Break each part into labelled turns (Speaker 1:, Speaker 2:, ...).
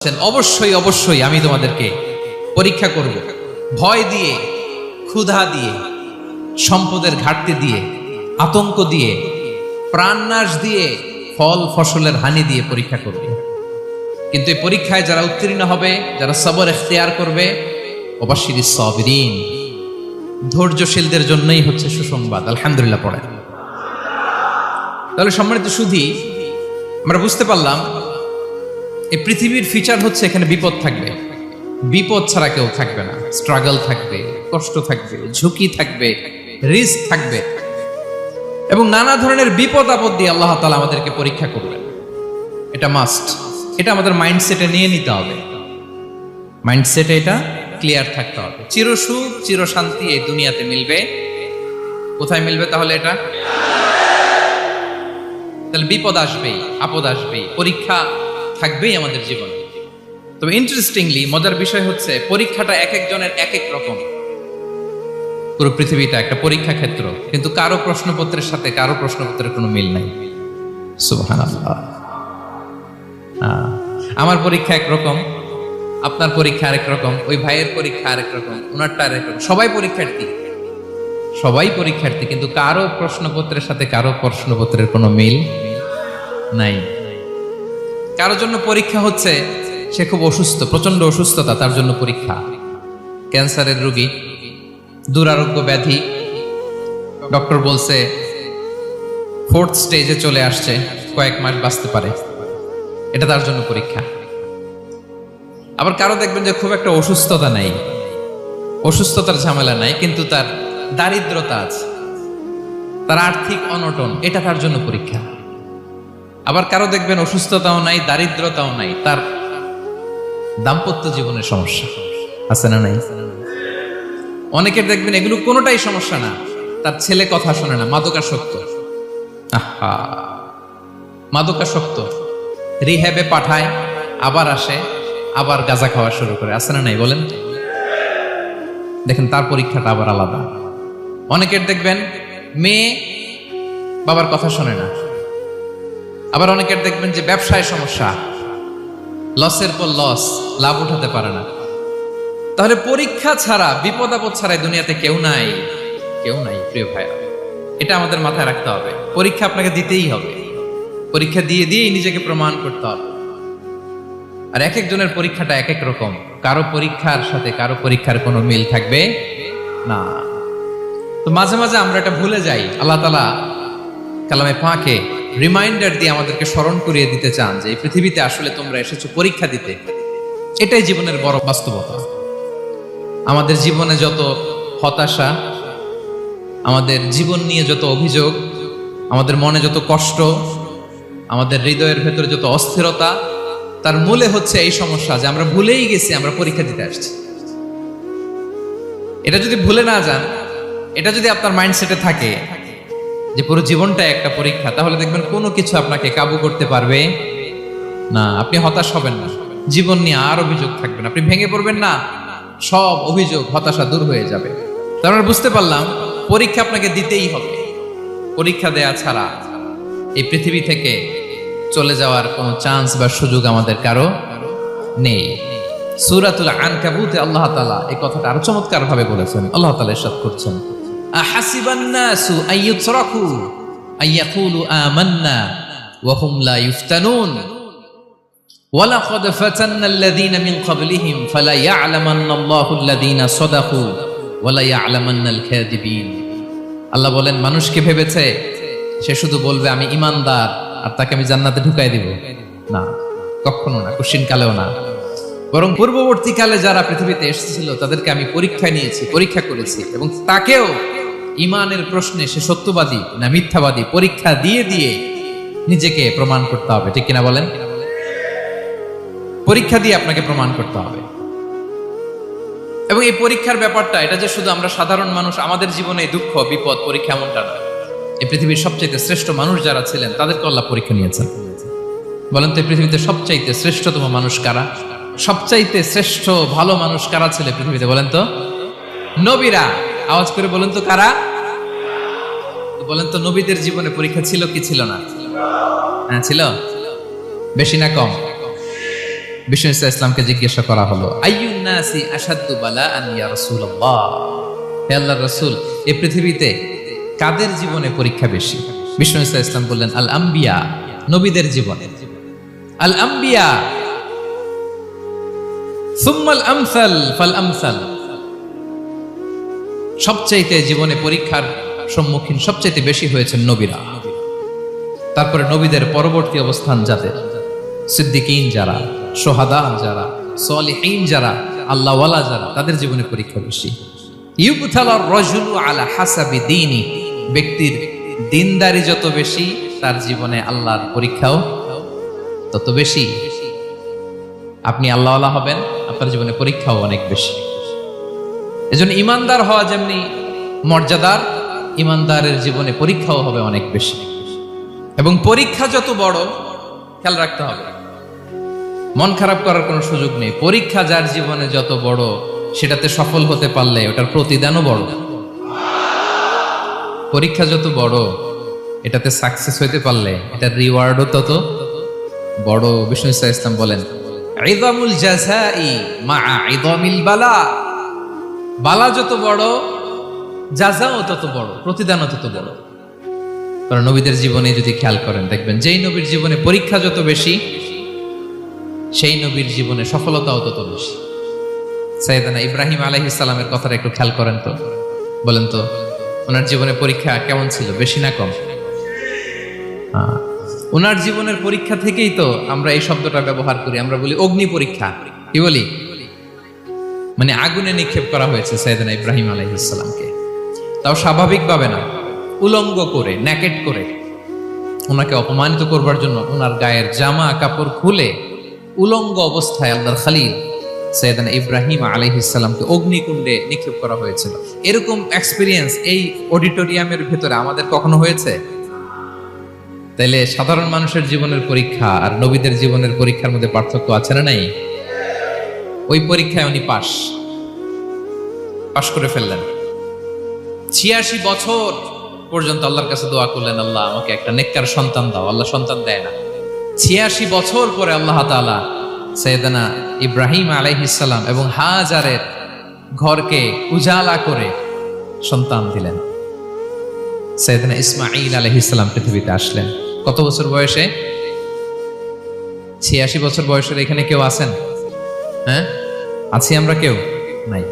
Speaker 1: অবশ্যই অবশ্যই আমি তোমাদেরকে পরীক্ষা করব, ভয় দিয়ে, ক্ষুধা দিয়ে, সম্পদের ঘাটতি দিয়ে, আতঙ্ক দিয়ে, প্রাণনাশ দিয়ে, ফল ফসলের হানি দিয়ে পরীক্ষা করব। কিন্তু এই পরীক্ষায় যারা উত্তীর্ণ হবে, যারা সবর ইখতিয়ার করবে, ওয়াবাশশিরিস সাবিরিন, ধৈর্যশীলদের জন্যই হচ্ছে সুসংবাদ। আলহামদুলিল্লাহ পড়ে। তাহলে সম্মানিত সুধী, আমরা বুঝতে পারলাম এই পৃথিবীর ফিচার হচ্ছে এখানে বিপদ থাকবে, বিপদ ছাড়া কেউ থাকবে না। স্ট্রাগল থাকবে, কষ্ট থাকবে, ঝুঁকি থাকবে, রিস্ক থাকবে, এবং নানা ধরনের বিপদ আপদ দিয়ে আল্লাহ তাআলা আমাদেরকে পরীক্ষা করবেন। এটা মাস্ট, এটা আমাদের মাইন্ডসেটে নিয়ে নিতে হবে। মাইন্ডসেটে এটা ক্লিয়ার থাকতে হবে। চিরসুখ চিরশান্তি এই দুনিয়াতে মিলবে, কোথায় মিলবে তাহলে? এটা তাহলে বিপদ আসবেই, আপদ আসবেই, পরীক্ষা থাকবেই আমাদের জীবনে। তবে ইন্টারেস্টিংলি মজার বিষয় হচ্ছে পরীক্ষাটা এক একজনের এক এক রকম। পুরো পৃথিবীটা একটা পরীক্ষা ক্ষেত্র, কিন্তু কারো প্রশ্নপত্রের সাথে কারো প্রশ্নপত্রের কোনো মিল নাই। সুবহানাল্লাহ। আমার পরীক্ষা একরকম, আপনার পরীক্ষা আরেক রকম, ওই ভাইয়ের পরীক্ষা আরেক রকম, ওনারটা আরেক রকম। সবাই পরীক্ষার্থী, সবাই পরীক্ষার্থী, কিন্তু কারো প্রশ্নপত্রের সাথে কারো প্রশ্নপত্রের কোনো মিল নাই। কারোর জন্য পরীক্ষা হচ্ছে সে খুব অসুস্থ, প্রচন্ড অসুস্থতা, তার জন্য পরীক্ষা। ক্যান্সারের রোগী, দুরারোগ্য ব্যাধি, ডক্টর বলছে 4th স্টেজে চলে আসছে, কয়েক মাস বাঁচতে পারে, এটা তার জন্য পরীক্ষা। আবার কারো দেখবেন যে খুব একটা অসুস্থতা নাই, অসুস্থতার ঝামেলা নাই, কিন্তু তার দারিদ্রতা আছে, তার আর্থিক অনটন, এটা তার জন্য পরীক্ষা। আবার কারো দেখবেন অসুস্থতাও নাই, দারিদ্রতাও নাই, তার দাম্পত্য জীবনের সমস্যা আছে না নাই? অনেকের দেখবেন এগুলো কোনোটাই সমস্যা না, তার ছেলে কথা শোনে না, মাদকাসক্ত। আহা, মাদকাসক্ত, রিহ্যাবে পাঠায়, আবার আসে, আবার গাঁজা খাওয়া শুরু করে, আছে না নাই বলেন? দেখেন তার পরীক্ষাটা আবার আলাদা। অনেকের দেখবেন মেয়ে বাবার কথা শোনে না। আবার অনেকের দেখবেন যে ব্যবসায় সমস্যা, লসের পর লস, লাভ উঠাতে পারে না। তাহলে পরীক্ষা ছাড়া, বিপদ আপদ ছাড়া দুনিয়াতে কেউ নাই, কেউ নাই প্রিয় ভাইরা। এটা আমাদের মাথায় রাখতে হবে। পরীক্ষা আপনাকে দিতেই হবে, পরীক্ষা দিয়ে দিয়েই নিজেকে প্রমাণ করতে হবে। আর এক একজনের পরীক্ষাটা এক এক রকম, কারো পরীক্ষার সাথে কারো পরীক্ষার কোনো মিল থাকবে না। তো মাঝে মাঝে আমরা এটা ভুলে যাই। আল্লাহ তাআলা কালামে পাকে রিমাইন্ডার দিয়ে আমাদেরকে স্মরণ করিয়ে দিতে চান যে এই পৃথিবীতে আসলে তোমরা এসেছো পরীক্ষা দিতে। এটাই জীবনের বড় বাস্তবতা। আমাদের জীবনে যত হতাশা, আমাদের জীবন নিয়ে যত অভিযোগ, আমাদের মনে যত কষ্ট, আমাদের হৃদয়ের ভেতরে যত অস্থিরতা, তার মূলে হচ্ছে এই সমস্যা যে আমরা ভুলেই গেছি আমরা পরীক্ষা দিতে আসছি। এটা যদি ভুলে না যান, এটা যদি আপনার মাইন্ডসেটে থাকে যে পুরো জীবনটা একটা পরীক্ষা, তাহলে দেখবেন কোনো কিছু আপনাকে কাবু করতে পারবে না। আপনি হতাশ হবেন না, জীবন নিয়ে আর অভিযোগ থাকবে না, আপনি ভেঙে পড়বেন না, সব অভিযোগ হতাশা দূর হয়ে যাবে। তার মানে বুঝতে পারলাম পরীক্ষা আপনাকে দিতেই হবে। পরীক্ষা দেয়া ছাড়া এই পৃথিবী থেকে চলে যাওয়ার কোনো চান্স বা সুযোগ আমাদের কারো নেই। সূরাতুল আনকাবুতে আল্লাহ তাআলা এই কথাটা আরো চমৎকার ভাবে বলেছেন। আল্লাহ তাআলা ইরশাদ করছেন, আহাসিবান নাসু আইয়ুতরাকু আইয়াকুলু আমান্না ওয়া হুম লা ইফতানুন ওয়ালাকাদ ফাতান্নাল্লাযীনা মিন ক্বাবলিহিম ফালা ইয়া'লামান্নাল্লাহু আল্লাযীনা সাদাকু ওয়া লা ইয়া'লামান্নাল কাযিবিন। আল্লাহ বলেন, মানুষকে ভেবেছে সে শুধু বলবে আমি ঈমানদার আর তাকে আমি জান্নাতে ঢুকাই দিব? না, কখনো না, কোশ্চিন কালেও না। বরং পূর্ববর্তী কালে যারা পৃথিবীতে এসেছিল তাদেরকে আমি পরীক্ষায় নিয়েছি, পরীক্ষা করেছি, এবং তাকেও ঈমানের প্রশ্নে সে সত্যবাদী না মিথ্যাবাদী পরীক্ষা দিয়ে দিয়ে নিজেকে প্রমাণ করতে হবে। ঠিক কিনা বলেন? পরীক্ষা দিয়ে আপনাকে প্রমাণ করতে হবে। এবং এই পরীক্ষার ব্যাপারটা, এটা যে শুধু আমরা সাধারণ মানুষ আমাদের জীবনে দুঃখ বিপদ পরীক্ষা এমনটা নয়। এই পৃথিবীর সবচাইতে শ্রেষ্ঠ মানুষ যারা ছিলেন তাদেরকে আল্লাহ পরীক্ষা নিয়েছেন। বলেন তো এই পৃথিবীতে সবচাইতে শ্রেষ্ঠতম মানুষ কারা? সবচাইতে শ্রেষ্ঠ ভালো মানুষ কারা ছিল পৃথিবীতে? বলেন তো নবীরা। আওয়াজ করে বলেন তো কারা? বলেন তো নবীদের জীবনে পরীক্ষা ছিল কি ছিল না? হ্যাঁ ছিল। বেশি না কম? বিষ্ণু ইসলামকে জিজ্ঞাসা করা হলো, আইয়ুন নাসি আশাদ্দু বালাআন ইয়া রাসূলুল্লাহ, হে আল্লাহর রাসূল, এই পৃথিবীতে কাদের জীবনে পরীক্ষা বেশি? বিষ্ণু ইসলাম বললেন, আল আম্বিয়া, নবীদের জীবনে। আল আম্বিয়া সুম্মাল আমসাল ফাল আমসাল, সবচাইতে জীবনে পরীক্ষার সম্মুখীন সবচাইতে বেশি হয়েছেন নবীরা। তারপরে নবীদের পরবর্তী অবস্থান যাদের, সিদ্দিকীন যারা, সোহাদা যারা, সলিহীন যারা, আল্লাহওয়ালা যারা, তাদের জীবনে পরীক্ষা বেশি। ইউবতালার রাজুলু আলা হাসাবি দীনি, ব্যক্তির দিনদারি যত বেশি, তার জীবনে আল্লাহর পরীক্ষাও তত বেশি। আপনি আল্লাহওয়ালা হবেন, আপনার জীবনে পরীক্ষাও অনেক বেশি। এজন্য ইমানদার হওয়া যেমনি মর্যাদার, ইমানদারের জীবনে পরীক্ষাও হবে অনেক বেশি। এবং পরীক্ষা যত বড়, খেয়াল রাখতে হবে, মন খারাপ করার কোনো সুযোগ নেই। পরীক্ষা যার জীবনে যত বড়, সেটাতে সফল হতে পারলে ওটার প্রতিদানও বড়। পরীক্ষা যত বড়, এটাতে সাকসেস হইতে পারলে এটার রিওয়ার্ডও তত বড়। বিষ্ণু ইসলাম বলেন, ইযামুল জাযাই মাআ ইযামিল বালা, বালা যত বড়, জাযাও তত বড়, প্রতিদানও তত বড়। কারণ নবীদের জীবনে যদি খেয়াল করেন, দেখবেন যেই নবীর জীবনে পরীক্ষা যত বেশি, সেই নবীর জীবনে সফলতাও তত বেশি। সাইয়েদনা ইব্রাহিম আলাইহিস সালামের কথাটা একটু খেয়াল করেন তো, বলেন তো, ওনার জীবনে পরীক্ষা কেমন ছিল, বেশি না কম? ওনার জীবনের পরীক্ষা থেকেই তো আমরা এই শব্দটা ব্যবহার করি। আমরা বলি অগ্নি পরীক্ষা। কি বলি? মানে আগুনে নিক্ষেপ করা হয়েছে সাইয়েদনা ইব্রাহিম আলাইহিস সালামকে, তাও স্বাভাবিকভাবে না, উলঙ্গ করে, ন্যাকেট করে, ওনাকে অপমানিত করবার জন্য ওনার গায়ের জামা কাপড় খুলে উলঙ্গ অবস্থায় আল্লাহর খলিল সাইয়েদনা ইব্রাহিম আলাইহিস সালামকে অগ্নিকুণ্ডে নিক্ষেপ করা হয়েছিল। এরকম এক্সপেরিয়েন্স এই অডিটোরিয়ামের ভেতরে আমাদের কখনো হয়েছে? তাইলে সাধারণ মানুষের জীবনের পরীক্ষা আর নবীদের জীবনের পরীক্ষার মধ্যে পার্থক্য আছে না নাই? ওই পরীক্ষায় উনি পাশ করে ফেললেন। 86 বছর পর্যন্ত আল্লাহর কাছে দোয়া করলেন, আল্লাহ আমাকে একটা নেককার সন্তান দাও। আল্লাহ সন্তান দেয় না। 86 বছর পরে আল্লাহ তাআলা সাইয়েদনা ইব্রাহিম আলাইহিস সালাম এবং হাজারের ঘরকে উজালা করে সন্তান দিলেন। সাইয়েদনা ইসমাঈল আলাইহিস সালাম পৃথিবীতে আসলেন কত বছর বয়সে? 86 বছর বয়সের এখানে কেউ আছেন? হ্যাঁ, আছি আমরা? কেউ নাই।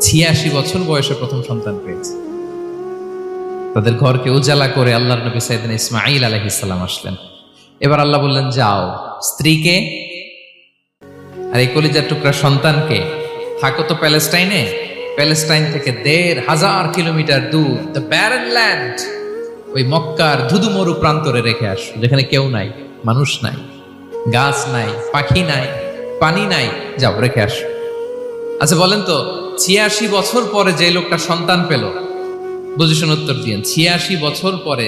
Speaker 1: 86 বছর বয়সে প্রথম সন্তান পেয়েছে। তাদের ঘরকে উজালা করে আল্লাহর নবী সাইয়েদনা ইসমাঈল আলাইহিস সালাম আসলেন। এবার আল্লাহ বললেন, যাও স্ত্রীকে আর এই কলিজার টুকরা সন্তানকে, থাকো তো প্যালেস্টাইনে, প্যালেস্টাইন থেকে ১,৫০০ কিলোমিটার দূর, দ্য ব্যারেন ল্যান্ড, ওই মক্কার ধুধুমরু প্রান্তরে রেখে আস, যেখানে কেউ নাই, মানুষ নাই, গাছ নাই, পাখি নাই, পানি নাই, যাও রেখে আস। আচ্ছা বলেন তো, ৮৬ বছর পরে যে লোকটা সন্তান পেল, বুঝেছেন উত্তর দিয়েন, ৮৬ বছর পরে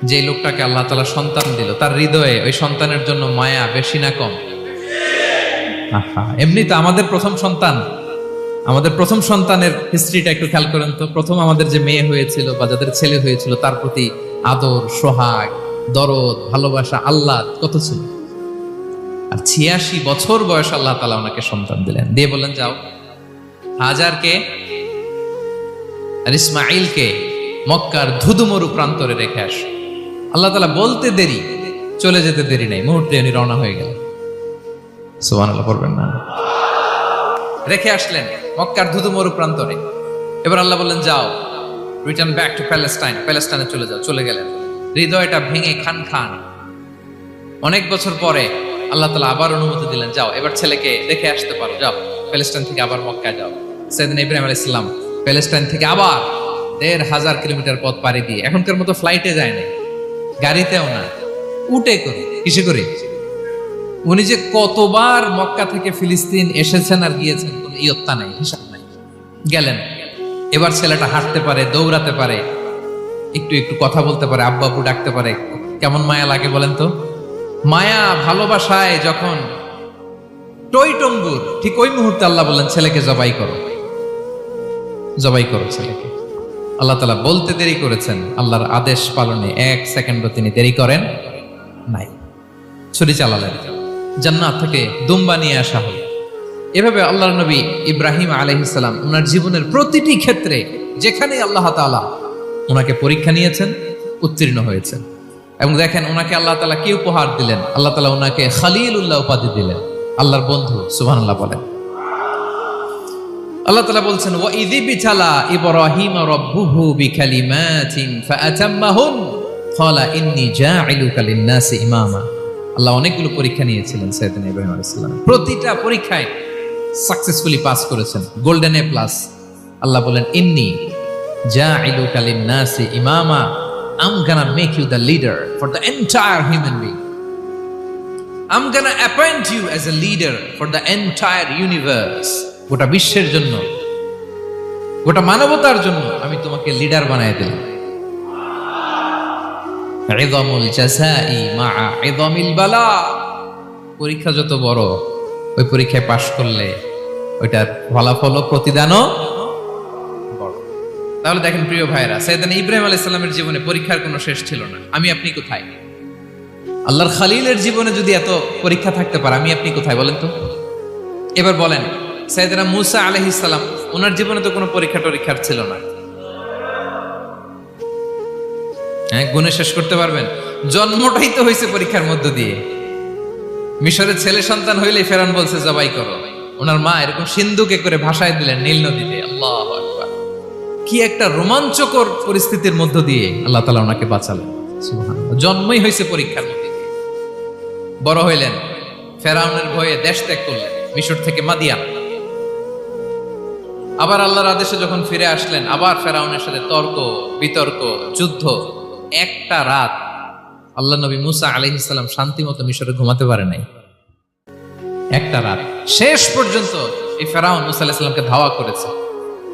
Speaker 1: যে লোকটাকে আল্লাহ তাআলা সন্তান দিল, তার হৃদয়ে ওই সন্তানের জন্য মায়া বেশি না কম? এমনি তো আমাদের প্রথম সন্তানের হিস্ট্রিটা একটু খেয়াল করেন তো। প্রথম আমাদের যে মেয়ে হয়েছিল বা যাদের ছেলে হয়েছিল, তার প্রতি আদর, সোহাগ, দরদ, ভালোবাসা, আল্লাহ কত ছিল। আর ৮৬ বছর বয়স আল্লাহ তাআলা ওনাকে সন্তান দিলেন, দিয়ে বললেন, যাও হাজারকে আর ইসমাঈলকে মক্কার ধুধুমরু প্রান্তরে রেখে আস। আল্লাহ তাআলা বলতে দেরি, চলে যেতে দেরি নাই, মুহূর্তে উনি রওনা হয়ে গেলেন। সুবহানাল্লাহ পড়বেন না? রেখে আসলেন মক্কার ধুধুমরু প্রান্তরে। এবার আল্লাহ বললেন, যাও রিটার্ন ব্যাক টু প্যালেস্টাইন, প্যালেস্টাইনে চলে যাও। চলে গেলেন, হৃদয়টা ভেঙে খান খান। অনেক বছর পরে আল্লাহ তাআলা আবার অনুমতি দিলেন, যাও এবার ছেলেকে দেখে আসতে পারো, যাও প্যালেস্টাইন থেকে আবার মক্কায় যাও। সাইয়েদনা ইব্রাহিম আলাইহিস সালাম প্যালেস্টাইন থেকে আবার ১,৫০০ কিলোমিটার পথ পাড়ি দিয়ে, এখনকার মতো ফ্লাইটে যায় না, গাড়িতেও না, উটে করে। কিসে করে? উনি যে কতবার মক্কা থেকে ফিলিস্তিন এসেছেন আর গিয়েছেন, কোনো ইয়ত্তা নাই, হিসাব নাই। গেলেন, এবার ছেলেটা হাঁটতে পারে, দৌড়াতে পারে, একটু একটু কথা বলতে পারে, আব্বু আব্বু ডাকতে পারে। কেমন মায়া লাগে বলেন তো? মায়া ভালোবাসায় যখন টইটম্বুর, ঠিক ওই মুহূর্তে আল্লাহ বললেন, ছেলেকে জবাই করো, জবাই করো ছেলেকে। আল্লাহ তাআলা বলতে দেরি করেছেন, আল্লাহর আদেশ পালনে 1 সেকেন্ডও তিনি দেরি করেন নাই। ছুরি চালালেন, জান্নাত থেকে দুম্বা নিয়ে আসা হলো। এভাবে আল্লাহর নবী ইব্রাহিম আলাইহিস সালাম ওনার জীবনের প্রতিটি ক্ষেত্রে যেখানে আল্লাহ তাআলা ওনাকে পরীক্ষা নিয়েছেন, উত্তীর্ণ হয়েছেন। এবং দেখেন ওনাকে আল্লাহ তাআলা কি উপহার দিলেন, আল্লাহ তাআলা ওনাকে খলিলুল্লাহ উপাধি দিলেন, আল্লাহর বন্ধু। সুবহানাল্লাহ বলেন। আল্লাহ তাআলা বলছেন ওয়া ইযি বিতালা ইব্রাহিম রাব্বুহু বিকালিমাতিন ফাআতাম্মাহুন ক্বালা ইন্নী জাঈলুকা লিন-নাসি ইমামা। আল্লাহ অনেকগুলো পরীক্ষা নিয়েছিলেন সাইয়েদনা ইব্রাহিম আলাইহিস সালাম, প্রতিটা পরীক্ষায় সাকসেসফুলি পাস করেছেন, গোল্ডেন এ প্লাস। আল্লাহ বলেন ইন্নী জাঈলুকা লিন-নাসি ইমামা, I'm gonna make you the leader for the entire human being. I'm gonna appoint you as a leader for the entire universe. গোটা বিশ্বের জন্য, গোটা মানবতার জন্য আমি তোমাকে লিডার বানায় দিলাম। ইযামুল জাযাই মা'a ইযামিল বালা। পরীক্ষা যত বড়, ওই পরীক্ষায় পাশ করলে ওইটার ফলাফল ও প্রতিদানও বড়। তাহলে দেখেন প্রিয় ভাইরা, সাইয়েদনা ইব্রাহিম আলাইহিস সালামের জীবনে পরীক্ষার কোনো শেষ ছিল না। আমি আপনি কোথায়? আল্লাহর খলিলের জীবনে যদি এত পরীক্ষা থাকতে পারে, আমি আপনি কোথায় বলেন তো? এবার বলেন, সাইয়েদনা মূসা আলাইহিস সালাম ওনার জীবনে তো কোনো পরীক্ষার ছিল না। হ্যাঁ, গুণে শেষ করতে পারবেন? জন্মটাই তো হয়েছে পরীক্ষার মধ্য দিয়ে। মিশরের ছেলে সন্তান হইলেই ফেরাউন বলছে জবাই করো। ওনার মা এরকম সিন্ধুকে করে ভাসায় দিলেন নীল নদীতে। আল্লাহু আকবার! কি একটা রোমাঞ্চকর পরিস্থিতির মধ্য দিয়ে আল্লাহ তাআলা ওনাকে বাঁচালেন। সুবহানাল্লাহ। জন্মই হয়েছে পরীক্ষার মধ্যে দিয়ে। বড় হইলেন, ফেরাউনের ভয়ে দেশ ত্যাগ করলেন, মিশর থেকে মাদিয়ান। আবার আল্লাহর আদেশে যখন ফিরে আসলেন, আবার ফেরাউনের সাথে তর্ক বিতর্ক, যুদ্ধ। একটা রাত আল্লাহ নবী মুসা আলাইহিস সালাম শান্তি মতো মিশরে ঘুমাতে পারে নাই। একটা রাত। শেষ পর্যন্ত এই ফেরাউন মুসা আলাইহিস সালামকে ধাওয়া করেছে।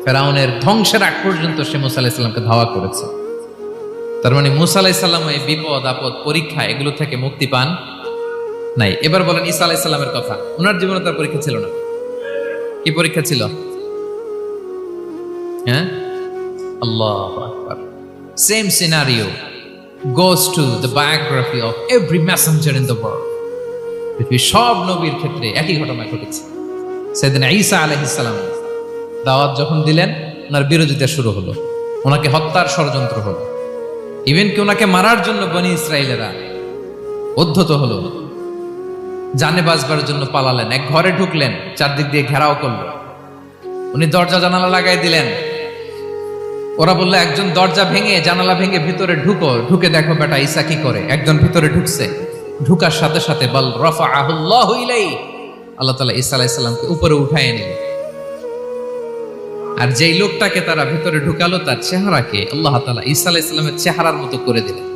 Speaker 1: ফেরাউনের ধ্বংসের আগ পর্যন্ত সে মুসা আলাইহিস সালামকে ধাওয়া করেছে। তার মানে মুসা আলাইহিস সালাম এই বিপদ আপদ পরীক্ষা এগুলো থেকে মুক্তি পান নাই। এবার বলেন ঈসা আলাইহিস সালামের কথা। ওনার জীবনে তার পরীক্ষা ছিল না। কি পরীক্ষা ছিল? হ্যাঁ, আল্লাহু আকবার। Same scenario goes to the biography of every messenger in the world. পৃথিবীর সব নবীর ক্ষেত্রে একই ঘটনা ঘটেছে। সাইয়েদনা ঈসা আলাইহিস সালাম দাওয়াত যখন দিলেন, ওনার বিরোধিতা শুরু হলো, ওনাকে হত্যার ষড়যন্ত্র হলো। ইভেন কি ওনাকে মারার জন্য বনি ইসরায়েলেরা উদ্ধত হলো, জানে বাঁচবার জন্য পালালেন। এক ঘরে ঢুকলেন, চারদিক দিয়ে ঘেরাও করলো। উনি দরজা জানালা লাগাই দিলেন। ওরা বললো একজন দরজা ভেঙে জানালা ভেঙে ভিতরে ঢুকে দেখো বেটা ঈসা কি করে। একজন ভিতরে ঢুকছে, ঢুকার সাথে সাথে বল রাফাআহুল্লাহু ইলাইহি, আল্লাহ তাআলা ঈসা আলাইহিস সালামকে উপরে উঠায় নিলেন। আর যেই লোকটাকে তারা ভিতরে ঢুকালো, তার চেহারাকে আল্লাহ তাআলা ঈসা আলাইহিস সালামের চেহারার মতো করে দিলেন।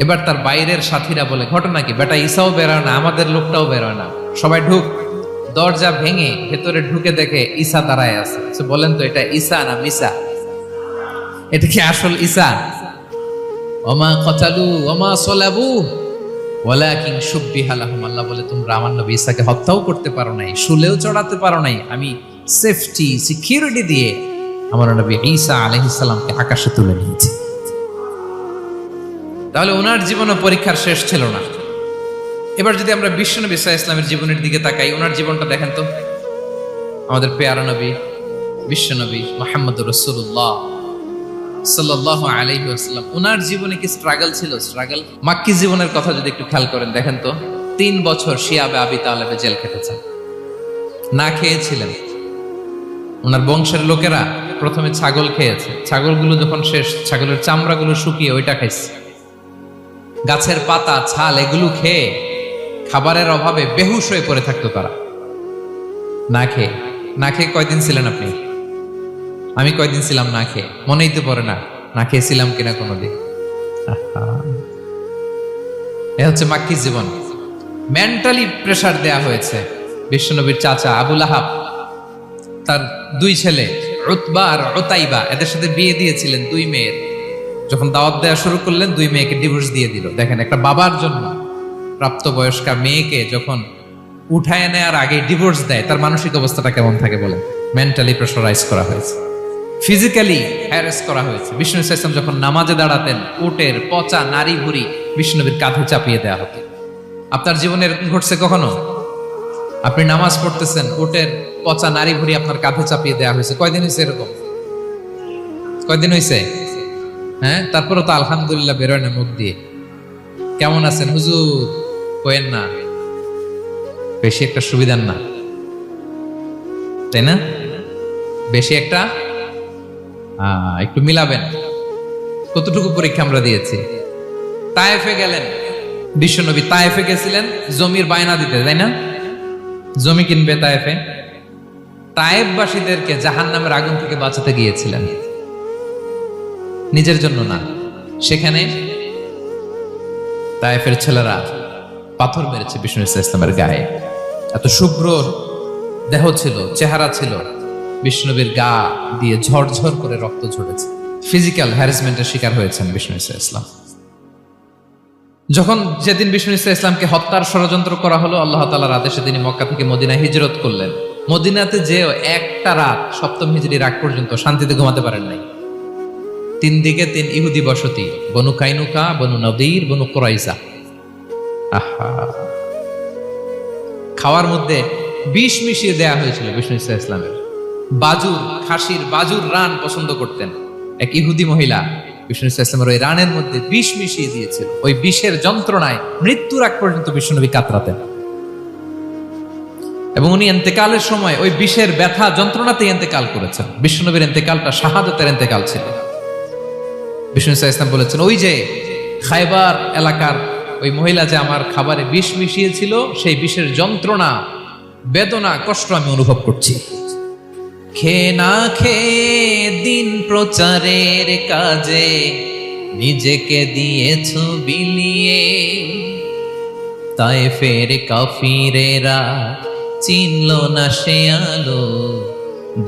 Speaker 1: এবার তার বাইরের সাথীরা বলে ঘটনা কি? বেটা ঈসাও বেরোয় না, আমাদের লোকটাও বেরোয় না, সবাই ঢুক। দরজা ভেঙে ভেতরে ঢুকে দেখে ঈসা দাঁড়ায় আছে। বলেন তো এটা ঈসা না মিসা? এটা কি আসল ঈসা? ওমা কতালু ওমা সলাবু ওয়ালাকিন শুব্বিহা লাহুম। আল্লাহ বলে তোমরা আমার নবী ঈসাকে হত্যাও করতে পারো নাই, শুলেও চড়াতে পারো নাই। আমি সেফটি সিকিউরিটি দিয়ে আমার নবী ঈসা আলাইহিস সালামকে আকাশে তুলে নিয়েছি। তাহলে ওনার জীবনে পরীক্ষার শেষ ছিল না। এবার যদি আমরা বিশ্বনবী সাল্লাল্লাহু আলাইহি ওয়াসাল্লামের জীবনের দিকে তাকাই, ওনার জীবনটা দেখেন তো। আমাদের পেয়ারা নবী বিশ্বনবী মুহাম্মদুর রাসূলুল্লাহ সাল্লাল্লাহু আলাইহি ওয়াসাল্লাম, ওনার জীবনে কি স্ট্রাগল ছিল? স্ট্রাগল। মাক্কি জীবনের কথা যদি একটু খেয়াল করেন, দেখেন তো 3 বছর শিয়াবে আবি তালেবে জেল খেটেছেন, না খেয়েছিলেন। ওনার বংশের লোকেরা প্রথমে ছাগল খেয়েছে, ছাগলগুলো যখন শেষ, ছাগলের চামড়াগুলো শুকিয়ে ওইটা খাইছে। গাছের পাতা ছাল এগুলো খেয়ে খাবারের অভাবে বেহুশ হয়ে পড়ে থাকতো তারা। না খেয়ে কয়দিন ছিলেন আপনি? আমি কয়দিন ছিলাম না খেয়ে? মনেই তো পড়ে না, না খেয়েছিলাম কিনা কোনোদিন। এ হচ্ছে মাক্কি জীবন। মেন্টালি প্রেসার দেয়া হয়েছে। বিশ্বনবীর চাচা আবুল আহাব, তার 2 ছেলে উতবা আর উতাইবা, এদের সাথে বিয়ে দিয়েছিলেন 2 মেয়ের। যখন দাওয়াত দেওয়া শুরু করলেন, 2 মেয়েকে ডিভোর্স দিয়ে দিল। দেখেন, একটা বাবার জন্য প্রাপ্তবয়স্কা মেয়েকে যখন উঠায় নেয়ার আগে ডিভোর্স দেয়, তার মানসিক অবস্থাটা কেমন থাকে বলেন? মেন্টালি প্রেসারাইজ করা হয়েছে, ফিজিক্যালি হ্যারাস করা হয়েছে। বিষ্ণু ইসলাম যখন নামাজে দাঁড়াতেন, উটের পচা নারী ভুড়ি বিষ্ণুনবীর কাঁধে চাপিয়ে দেওয়া হতো। আপনার জীবনে এরকম ঘটছে কখনো? আপনি নামাজ পড়তেছেন, উটের পচা নারী ভুঁড়ি আপনার কাঁধে চাপিয়ে দেওয়া হয়েছে, কয়দিন হয়েছে এরকম? কয়দিন হয়েছে? হ্যাঁ, তারপরে তো আলহামদুলিল্লাহ বেরোয় না মুখ দিয়ে। কেমন আছেন হুজুর কয়েন না, বেশি একটা সুবিধার না, তাই না? বেশি একটা একটু মিলাবেন। কতটুকু পরীক্ষা আমরা দিয়েছি। তায়েফে গেলেন বিশ্বনবী, তায়েফে গেছিলেন জমির বায়না দিতে, তাই না? জমি কিনবে তায়েফে। তায়েফবাসীদেরকে জাহান্নামের আগুন থেকে বাঁচাতে গিয়েছিলেন, নিজের জন্য না। সেখানে তায়েফের ছেলেরা পাথর মেরেছে বিষ্ণু ইসলামের গায়ে। এত শুভ্র দেহ ছিল, চেহারা ছিল, বিষ্ণুবীর গা দিয়ে ঝরঝর করে রক্ত ঝরেছে। ফিজিক্যাল হ্যারাসমেন্টের শিকার হয়েছেন বিষ্ণু ইসলাম। যখন যেদিন বিষ্ণু ইসলামকে হত্যার ষড়যন্ত্র করা হলো, আল্লাহ তাআলার আদেশে তিনি মক্কা থেকে মদিনায় হিজরত করলেন। মদিনাতে যেও একটা রাত, সপ্তম হিজরির আগ পর্যন্ত শান্তিতে ঘুমাতে পারেন নাই। 3 দিকে 3 ইহুদি বসতি, বনু কাইনুকা, বনু নদীর, বনু কুরাইজা। আহা, খাওয়ার মধ্যে বিষ মিশিয়ে দেয়া হয়েছিল বিষ্ণু ইসলামের। বাজুর, খাসির বাজুর রান পছন্দ করতেন। এক ইহুদি মহিলা বিষ্ণু ইসলামের ওই রানের মধ্যে বিষ মিশিয়ে দিয়েছিল। ওই বিষের যন্ত্রণায় মৃত্যুর আগ পর্যন্ত বিষ্ণুনবী কাতরাতেন, এবং উনি ইন্তেকালের সময় ওই বিষের ব্যথা যন্ত্রণাতে ইন্তেকাল করেছেন। বিষ্ণুনবীর ইন্তেকালটা শাহাদাতের ইন্তেকাল ছিল। বিষ্ণু ইসলাম বলেছেন, ওই যে খায়বার এলাকার ওই মহিলা যে আমার খাবারে বিষ মিশিয়েছিল, সেই বিষের যন্ত্রণা, বেদনা, কষ্ট আমি অনুভব করছি। খেয়ে না খেয়ে দিন প্রচারের কাজে নিজেকে দিয়েছ বিলিয়ে, তায়েফের কাফিরেরা চিনল না সে আলো,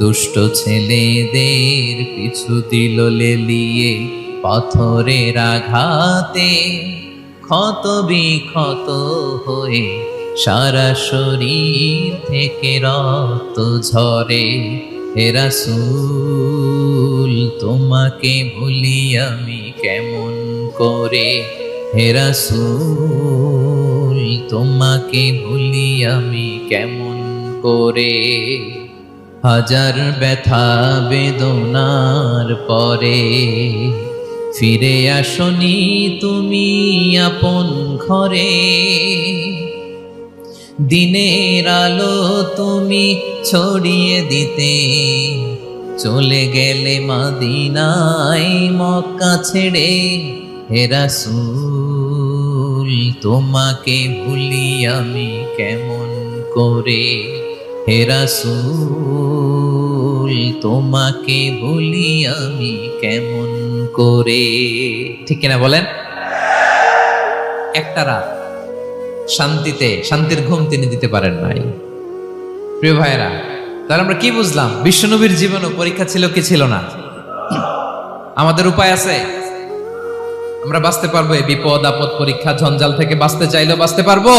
Speaker 1: দুষ্ট ছেলেদের পিছু দিল লেলিয়ে, পাথরের আঘাতে ক্ষত বিক্ষত হয়ে সারা শরীর থেকে রক্ত ঝরে। হে রাসূল তোমাকে ভুলি আমি কেমন করে, হে রাসূল তোমাকে ভুলি আমি কেমন করে। হাজার ব্যথা বেদনার পরে ফিরে আসনি তুমি আপন ঘরে, দিনের আলো তুমি ছড়িয়ে দিতে চলে গেলে মদিনায় মক্কা ছেড়ে। হে রাসূল তোমাকে ভুলি আমি কেমন করে, হে রাসূল তোমাকে ভুলি আমি কেমন করে। ঠিক কিনা বলেন? একটা রাত শান্তিতে, শান্তির ঘুম তিনি দিতে পারেন নাই। প্রিয় ভাইরা, তাহলে আমরা কি বুঝলাম? বিশ্বনবীর জীবনে পরীক্ষা ছিল কি ছিল না? আমাদের উপায় আছে? আমরা বাঁচতে পারবো এই বিপদ আপদ পরীক্ষা ঝঞ্ঝাল থেকে? বাঁচতে চাইলেও বাঁচতে পারবো?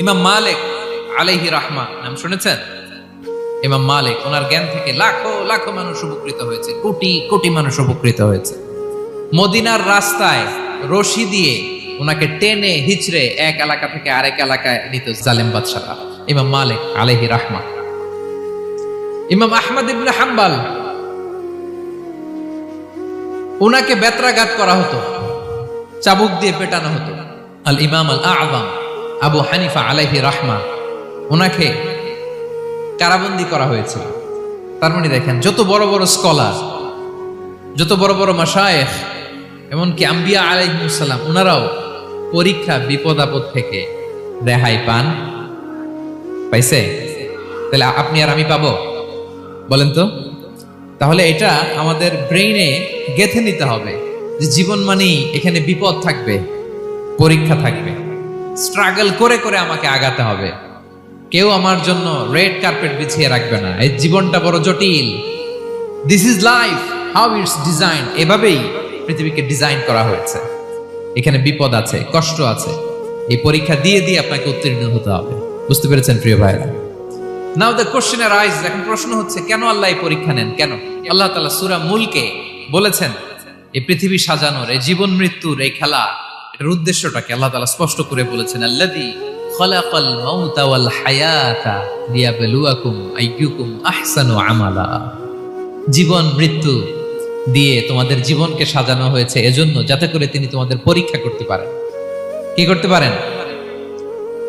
Speaker 1: ইমাম মালিক আলাইহি রাহমা নাম শুনেছেন? ইমাম মালিক, ওনার জ্ঞান থেকে লাখো লাখো মানুষ উপকৃত হয়েছে, কোটি কোটি মানুষ উপকৃত হয়েছে। মদিনার রাস্তায় রশি দিয়ে ওনাকে টেনে হিচড়ে এক এলাকা থেকে আরেক এলাকায় নিত জালেম বাদশাহরা। ইমাম মালিক আলাইহি রাহমা। ইমাম আহমদ ইবনে হাম্বল, ওনাকে বেত্রাঘাত করা হতো, চাবুক দিয়ে পেটানো হতো। আল ইমাম আল আযম আবু হানিফা আলাইহি রাহমা, ওনাকে কারাবন্দী করা হয়েছিল। তার মানে দেখেন, যত বড় বড় স্কলার, যত বড় বড় মাশায়েখ, এমনকি আম্বিয়া আলাইহিস সালাম, ওনারাও পরীক্ষা বিপদ আপদ থেকে রেহাই পান, পাইছে? তাহলে আপনি আর আমি পাবো? বলেন তো। তাহলে এটা আমাদের ব্রেইনে গেঁথে নিতে হবে যে জীবন মানেই এখানে বিপদ থাকবে, পরীক্ষা থাকবে, স্ট্রাগল করে করে আমাকে আগাতে হবে। কেউ আমার জন্য রেড কার্পেট বিছিয়ে রাখবে না। এই জীবনটা বড় জটিল। This is life, how it's design. এভাবেই পৃথিবীকে ডিজাইন করা হয়েছে। এখানে বিপদ আছে, কষ্ট আছে। এই পরীক্ষা দিয়ে দিয়ে আপনাকে উত্তীর্ণ হতে হবে। বুঝতে পেরেছেন প্রিয় ভাইরা? নাও দ্য কোশ্চেন আরাইজ, এখন প্রশ্ন হচ্ছে, কেন আল্লাহ এই পরীক্ষা নেন? কেন? আল্লাহ তাআলা সূরা মুলকে বলেছেন, এই পৃথিবী সাজানোর, এই জীবন মৃত্যুর এই খেলা, এটার উদ্দেশ্যটাকে আল্লাহ তাআলা স্পষ্ট করে বলেছেন, আল্লাযী খালাকাল মাউতা ওয়াল হায়াতা লিয়াবলুয়াকুম আইয়ুকুম আহসানু আমালা। জীবন মৃত্যু দিয়ে তোমাদের জীবনকে সাজানো হয়েছে এজন্য, যাতে করে তিনি তোমাদের পরীক্ষা করতে পারেন। কি করতে পারেন?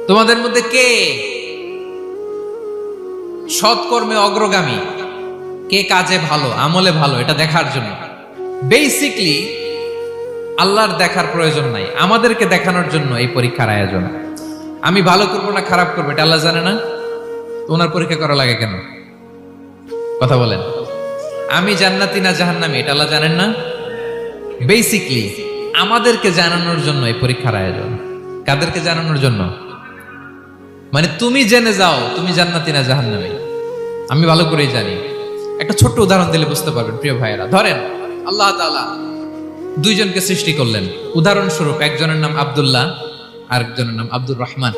Speaker 1: তোমাদের মধ্যে কে সৎকর্মে অগ্রগামী, কে কাজে ভালো, আমলে ভালো, এটা দেখার জন্য। বেসিকলি আল্লাহর দেখার প্রয়োজন নাই, আমাদেরকে দেখানোর জন্য এই পরীক্ষার আয়োজন। আমি ভালো করবো না খারাপ করবো এটা আল্লাহ জানে না? তো ওনার পরীক্ষা করা লাগে কেন? কথা বলেন। আমি জান্নাতি না জাহান্নামী এটা আল্লাহ জানেন না? বেসিকলি আমাদেরকে জানানোর জন্য এই পরীক্ষার আয়োজন। কাদেরকে জানানোর জন্য? মানে তুমি জেনে যাও তুমি জান্নাতি না জাহান্নামী। আমি ভালো করেই জানি। একটা ছোট্ট উদাহরণ দিলে বুঝতে পারবেন প্রিয় ভাইয়েরা। ধরেন আল্লাহ তাআলা দুইজনকে সৃষ্টি করলেন। উদাহরণস্বরূপ একজনের নাম আব্দুল্লাহ আর একজনের নাম আব্দুর রহমান।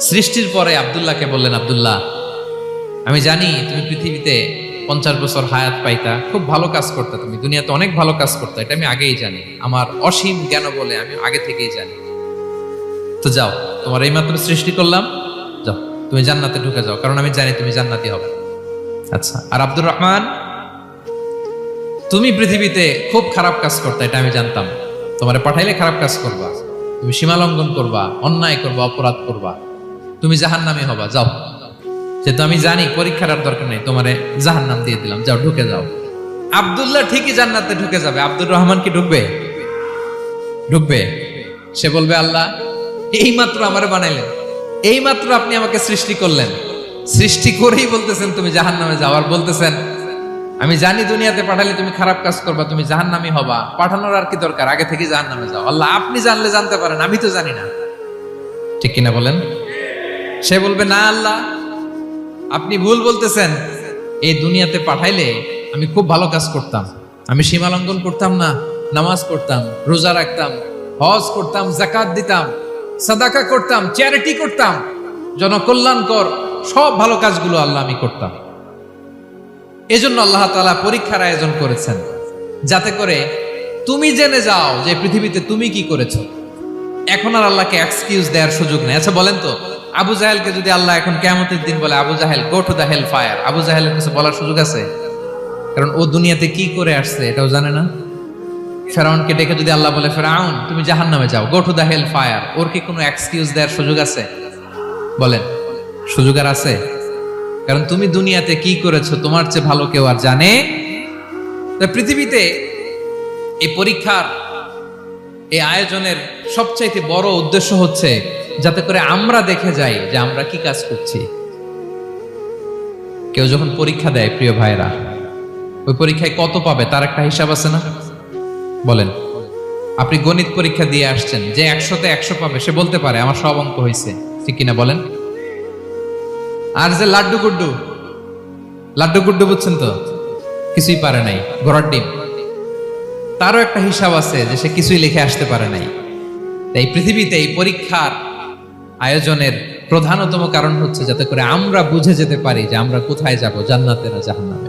Speaker 1: সৃষ্টির পরে আব্দুল্লাহকে বললেন, আব্দুল্লাহ আমি জানি তুমি পৃথিবীতে 50 বছর হায়াত পাইতা, খুব ভালো কাজ করতে, তুমি দুনিয়াতে অনেক ভালো কাজ করতে, এটা আমি আগেই জানি, আমার অসীম জ্ঞান বলে আমি আগে থেকেই জানি। তো যাও, তোমার এইমাত্র সৃষ্টি করলাম, যাও তুমি জান্নাতে ঢুকে যাও, কারণ আমি জানি তুমি জান্নাতি হবে। আচ্ছা, আর আব্দুর রহমান তুমি পৃথিবীতে খুব খারাপ কাজ করতে, এটা আমি জানতাম, তোমারে পাঠাইলে খারাপ কাজ করবা, তুমি সীমা লঙ্ঘন করবা, অন্যায় করবা, অপরাধ করবা, তুমি জাহান্নামী হবা, যাও। যেহেতু আমি জানি পরীক্ষার আর দরকার নেই, তোমারে জাহান্নাম দিয়ে দিলাম, যাও ঢুকে যাও। আব্দুল্লাহ ঠিকই জান্নাতে ঢুকে যাবে, আব্দুর রহমান কি ঢুকবে? ঢুকবে। সে বলবে, আল্লাহ এইমাত্র আমারে বানাইলেন, এইমাত্র আপনি আমাকে সৃষ্টি করলেন, সৃষ্টি করেই বলতেছেন তুমি জাহান্নামে যাও, আর বলতেছেন আমি জানি দুনিয়াতে পাঠালে তুমি খারাপ কাজ করবা, তুমি জাহান্নামী হবা, পাঠানোর আর কি দরকার, আগে থেকে জাহান্নামে যাও। আল্লাহ আপনি জানলে জানতে পারেন, আমি তো জানি না। ঠিক কিনা বলেন? সে বলবে, না আল্লাহ আপনি ভুল বলতেছেন, এই দুনিয়াতে পাঠাইলে আমি খুব ভালো কাজ করতাম, আমি সীমা লঙ্ঘন করতাম না, নামাজ পড়তাম, রোজা রাখতাম, হজ করতাম, যাকাত দিতাম, সাদাকা করতাম, চ্যারিটি করতাম, জনকল্যাণকর সব ভালো কাজগুলো আল্লাহ আমি করতাম। এজন্য আল্লাহ তাআলা পরীক্ষার আয়োজন করেছেন, যাতে করে তুমি জেনে যাও যে পৃথিবীতে তুমি কি করেছো। এখন আর আল্লাহকে এক্সকিউজ দেওয়ার সুযোগ নেই। আচ্ছা বলেন তো, আবু জাহেলকে যদি আল্লাহ এখন কিয়ামতের দিন বলে, Abu Jahl go to the hell fire, আবু জাহেলের কিছু বলার সুযোগ আছে? কারণ ও দুনিয়াতে কি করে আসছে এটাও জানে না। ফেরাউনকে ডেকে যদি আল্লাহ বলে, ফেরাউন তুমি জাহান্নামে যাও, go to the hell fire, ওর কি কোনো এক্সকিউজ দেওয়ার সুযোগ আছে? বলেন, সুযোগ আর আছে? কারণ তুমি দুনিয়াতে কি করেছো তোমার চেয়ে ভালো কেউ আর জানে? পৃথিবীতে এই পরীক্ষার এই আয়োজনের সবচাইতে বড় উদ্দেশ্য হচ্ছে যাতে করে আমরা দেখে যাই যে আমরা কি কাজ করছি। কেউ যখন পরীক্ষা দেয় প্রিয় ভাইরা, ওই পরীক্ষায় কত পাবে তার একটা হিসাব আছে না? বলেন, আপনি গণিত পরীক্ষা দিয়ে আসছেন, যে 100তে 100 পাবে সে বলতে পারে আমার সব অঙ্ক হয়েছে, ঠিক কিনা বলেন? আর যে লাড্ডু গুড্ডু বুঝছেন তো, কিছুই পারে নাই, ঘোড়ার ডিম, তারও একটা হিসাব আছে যে সে কিছুই লিখে আসতে পারে নাই। তাই পৃথিবীতে এই পরীক্ষার আয়োজনের প্রধানতম কারণ হচ্ছে যাতে করে আমরা বুঝে যেতে পারি যে আমরা কোথায় যাব, জান্নাতে না জাহান্নামে।